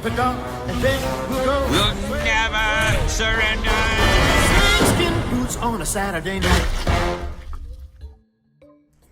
the gun, and then we'll go. We'll never surrender. Skin boots on a Saturday night.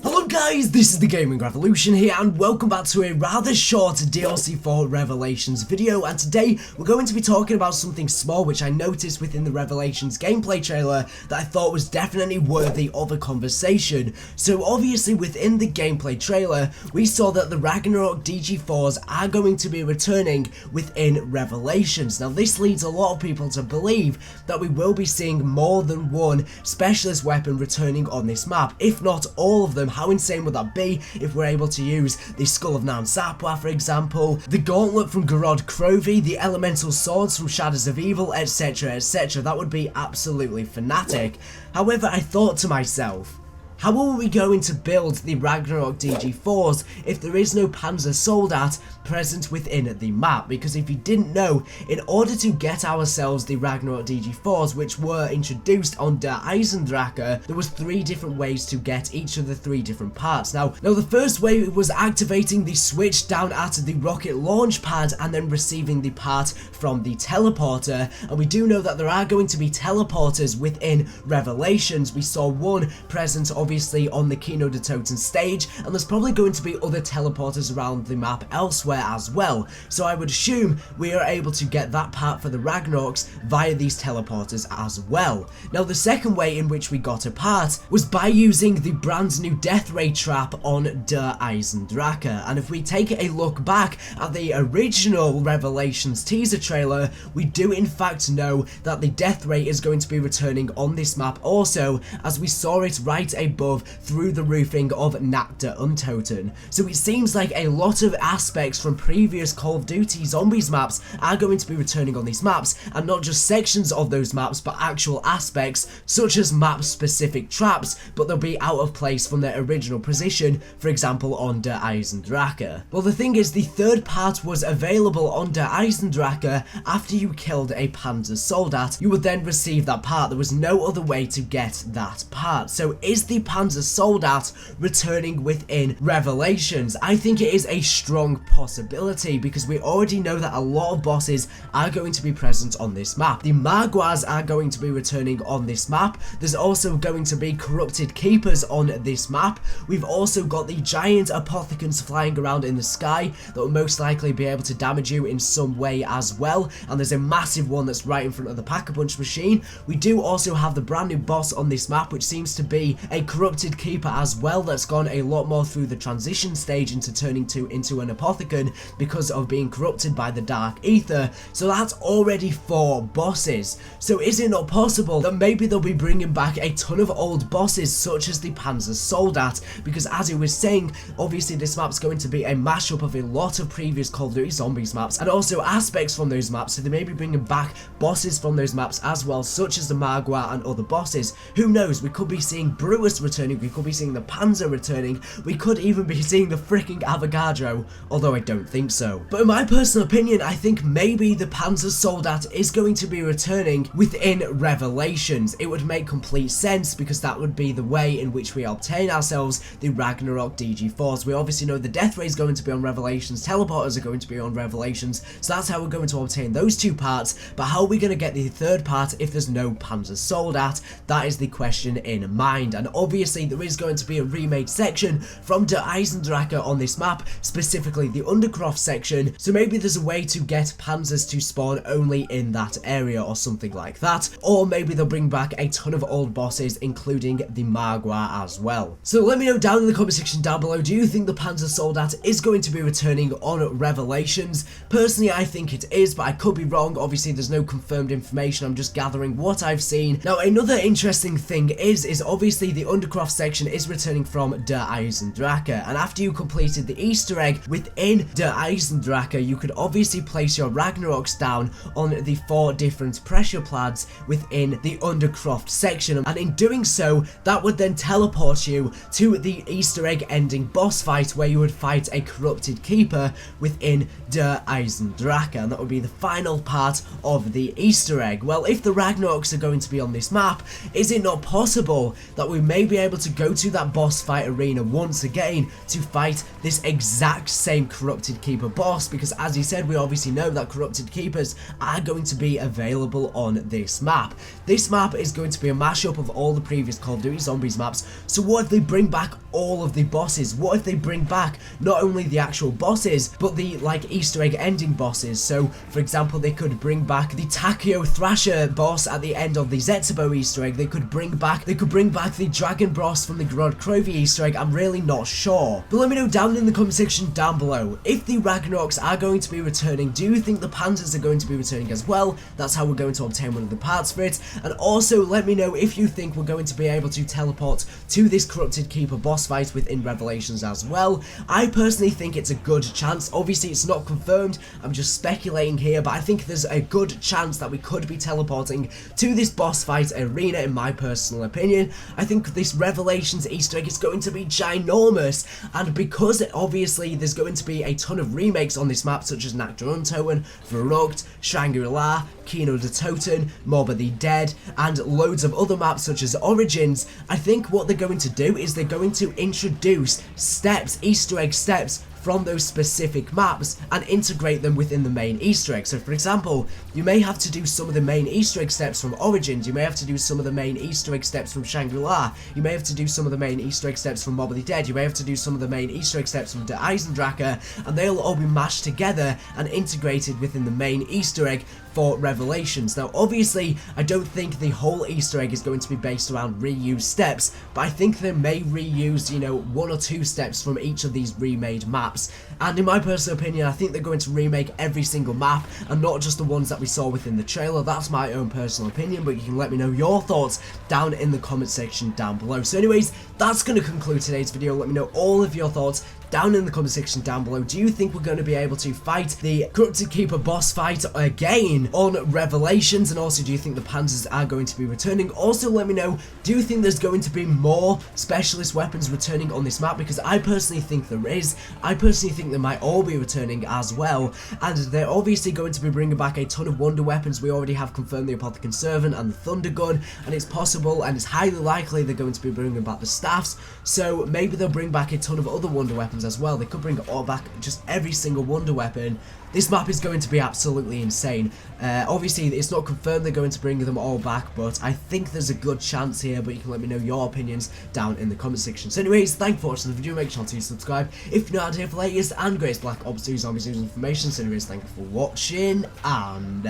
Hello guys, this is the Gaming Revolution here and welcome back to a rather short DLC for Revelations video, and today we're going to be talking about something small which I noticed within the Revelations gameplay trailer that I thought was definitely worthy of a conversation. So obviously within the gameplay trailer we saw that the Ragnarok DG4s are going to be returning within Revelations. Now this leads a lot of people to believe that we will be seeing more than one specialist weapon returning on this map, if not all of them. How insane would that be if we're able to use the Skull of Nan Sapwa, for example, the Gauntlet from Garod Krovi, the Elemental Swords from Shadows of Evil, etc, etc. That would be absolutely fanatic. However, I thought to myself, how are we going to build the Ragnarok DG4s if there is no Panzer Soldat present within the map? Because if you didn't know, in order to get ourselves the Ragnarok DG4s, which were introduced on Der Eisendrache, there was 3 different ways to get each of the 3 different parts. Now the first way was activating the switch down at the rocket launch pad and then receiving the part from the teleporter, and we do know that there are going to be teleporters within Revelations. We saw one present obviously on the Kino de Toten stage, and there's probably going to be other teleporters around the map elsewhere as well, so I would assume we are able to get that part for the Ragnaroks via these teleporters as well. Now the second way in which we got a part was by using the brand new death ray trap on Der Eisendrache, and if we take a look back at the original Revelations teaser trailer, we do in fact know that the death ray is going to be returning on this map also, as we saw it right above through the roofing of Nacht der Untoten. So it seems like a lot of aspects from previous Call of Duty Zombies maps are going to be returning on these maps, and not just sections of those maps but actual aspects such as map specific traps, but they'll be out of place from their original position, for example on Der Eisendrache. Well, the thing is, the third part was available on Der Eisendrache after you killed a Panzer Soldat. You would then receive that part. There was no other way to get that part. So is the Panzer Soldat returning within Revelations? I think it is a strong possibility because we already know that a lot of bosses are going to be present on this map. The Magwars are going to be returning on this map. There's also going to be corrupted keepers on this map. We've also got the giant apothecons flying around in the sky that will most likely be able to damage you in some way as well, and there's a massive one that's right in front of the Pack-a-Punch machine. We do also have the brand new boss on this map, which seems to be a corrupted keeper as well, that's gone a lot more through the transition stage into turning into an apothecon because of being corrupted by the dark ether. So that's already 4 bosses. So is it not possible that maybe they'll be bringing back a ton of old bosses such as the Panzer Soldat? Because as he was saying, obviously this map's going to be a mashup of a lot of previous Call of Duty Zombies maps and also aspects from those maps, so they may be bringing back bosses from those maps as well, such as the Magua and other bosses. Who knows, we could be seeing Brewers returning, we could be seeing the Panzer returning, we could even be seeing the freaking Avogadro, although I don't think so. But in my personal opinion, I think maybe the Panzer Soldat is going to be returning within Revelations. It would make complete sense because that would be the way in which we obtain ourselves the Ragnarok DG4s. We obviously know the Death Ray is going to be on Revelations, teleporters are going to be on Revelations, so that's how we're going to obtain those 2 parts. But how are we going to get the third part if there's no Panzer Soldat? That is the question in mind, and obviously there is going to be a remade section from Der Eisendrache on this map, specifically the Undercroft section, so maybe there's a way to get Panzers to spawn only in that area or something like that, or maybe they'll bring back a ton of old bosses including the Magua as well. So let me know down in the comment section down below, do you think the Panzer Soldat is going to be returning on Revelations? Personally I think it is, but I could be wrong. Obviously there's no confirmed information, I'm just gathering what I've seen. Now another interesting thing is obviously the Undercroft section is returning from Der Eisendrache, and after you completed the Easter egg within Der Eisendrache, you could obviously place your Ragnaroks down on the 4 different pressure pads within the Undercroft section, and in doing so that would then teleport you to the Easter egg ending boss fight where you would fight a corrupted keeper within Der Eisendrache, and that would be the final part of the Easter egg. Well, if the Ragnaroks are going to be on this map, is it not possible that we may be be able to go to that boss fight arena once again to fight this exact same Corrupted Keeper boss, because as he said, we obviously know that Corrupted Keepers are going to be available on this map. This map is going to be a mashup of all the previous Call of Duty Zombies maps, so what if they bring back all of the bosses? What if they bring back not only the actual bosses, but the like Easter egg ending bosses? So for example, they could bring back the Takeo Thrasher boss at the end of the Zetsubo Easter egg. They could bring back the Dragon Boss from the Grod Krovi Easter egg. I'm really not sure, but let me know down in the comment section down below if the Ragnaroks are going to be returning. Do you think the Panzers are going to be returning as well? That's how we're going to obtain one of the parts for it. And also let me know if you think we're going to be able to teleport to this Corrupted Keeper boss fight within Revelations as well. I personally think it's a good chance. Obviously it's not confirmed, I'm just speculating here, but I think there's a good chance that we could be teleporting to this boss fight arena in my personal opinion. I think this Revelations Easter egg is going to be ginormous, and because obviously there's going to be a ton of remakes on this map such as Nakduruntoen, Verrucht, Shangri-La, Kino de Toten, Mob of the Dead, and loads of other maps such as Origins, I think what they're going to do is they're going to introduce steps, Easter egg steps, from those specific maps and integrate them within the main Easter egg. So for example, you may have to do some of the main Easter egg steps from Origins, you may have to do some of the main Easter egg steps from Shangri-La, you may have to do some of the main Easter egg steps from Mob of the Dead, you may have to do some of the main Easter egg steps from Der Eisendrache, and they'll all be mashed together and integrated within the main Easter egg for Revelations. Now obviously I don't think the whole Easter egg is going to be based around reused steps, but I think they may reuse, you know, 1 or 2 steps from each of these remade maps. And in my personal opinion, I think they're going to remake every single map and not just the ones that we saw within the trailer. That's my own personal opinion, but you can let me know your thoughts down in the comment section down below. So anyways, that's going to conclude today's video. Let me know all of your thoughts down in the comment section down below. Do you think we're going to be able to fight the Corrupted Keeper boss fight again on Revelations? And also, do you think the Panzers are going to be returning? Also, let me know, do you think there's going to be more specialist weapons returning on this map? Because I personally think there is. I personally think they might all be returning as well. And they're obviously going to be bringing back a ton of wonder weapons. We already have confirmed the Apothicon Servant and the Thunder Gun, and it's possible and it's highly likely they're going to be bringing back the staffs. So maybe they'll bring back a ton of other wonder weapons as well. They could bring all back, just every single wonder weapon. This map is going to be absolutely insane. Obviously it's not confirmed they're going to bring them all back, but I think there's a good chance here. But you can let me know your opinions down in the comment section. So anyways, thank you for watching the video. Make sure to subscribe if you're not here for the latest and greatest Black Ops 2 Zombies news information. So anyways, thank you for watching, and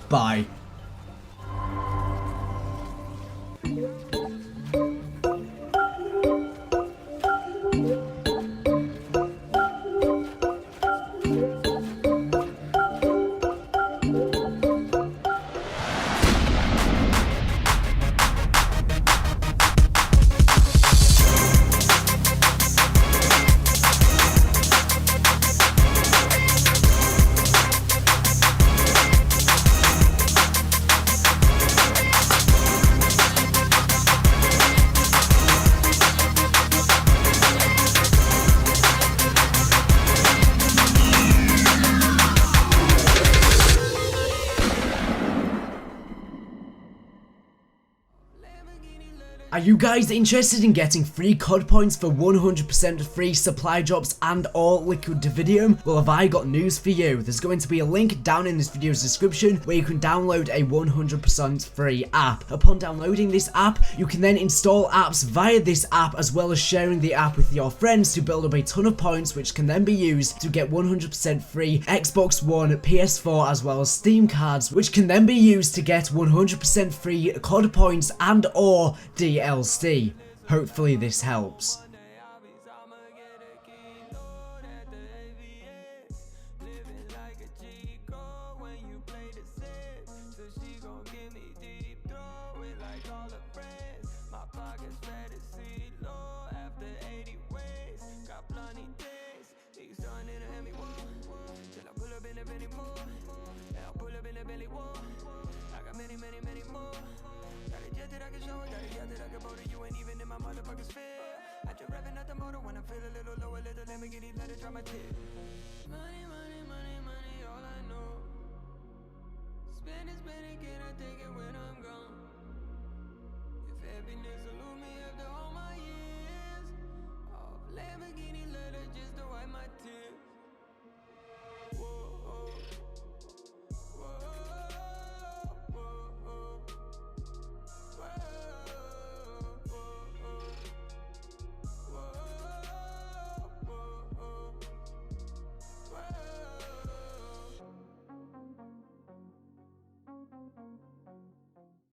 bye. Are you guys interested in getting free COD points for 100% free supply drops and or liquid Davidium? Well, have I got news for you. There's going to be a link down in this video's description where you can download a 100% free app. Upon downloading this app, you can then install apps via this app, as well as sharing the app with your friends to build up a ton of points, which can then be used to get 100% free Xbox One, PS4, as well as Steam cards, which can then be used to get 100% free COD points and or DLC. Hopefully this helps.